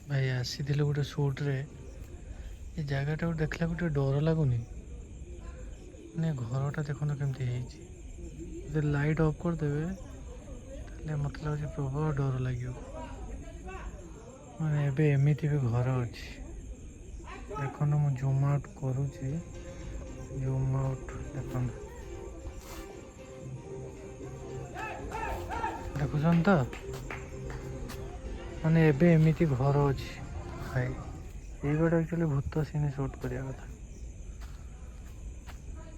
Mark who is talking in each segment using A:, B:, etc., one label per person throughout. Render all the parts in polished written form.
A: भाई आसी गोटे सुट्रे ये जगटा देखला गोटे डर लगुनि मैंने घरटा देखो केमती लाइट ऑफ करदेवे मत लगे प्रबल डर लगे मैंने एबे एमती भी घर अच्छी देख मु जूम आउट करुच्ची जूम आउट देखुन तो माने एबे एमती घर अच्छी भाई ये गोटे एक्चुअली भूत सीन सुट करिया कथा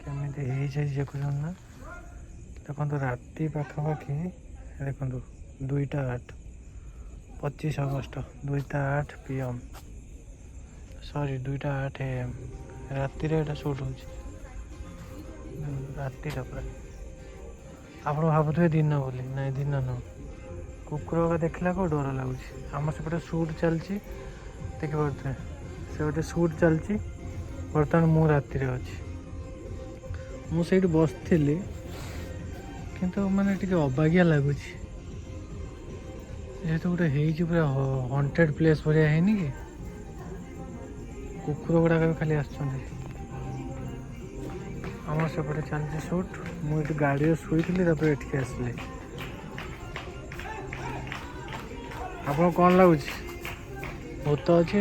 A: केमिति हे जाय देखुन ना देखो राति पाखापाखि देखो 2:08 25 अगस्त 2:08 PM सॉरी 2:08 AM राति रे सुट हो राति पूरा आप भावुए दिन बोली ना दिन न कुकुर का देखला को डर लगुच आम सेपटे सुट चलती देखिए से गोटे सुट चलती बर्तमान मु राति अच्छी मुझे बसली किंतु माने टिके अबागिया लगुच जेहेतु गोटे हो पूरा हॉन्टेड प्लेस भाया है कि कुकुर गुड़ाक भी खाली आम सेपटे चलती सुट मुझे गाड़ी शुई आसली आप कौन लगुच भूत अच्छी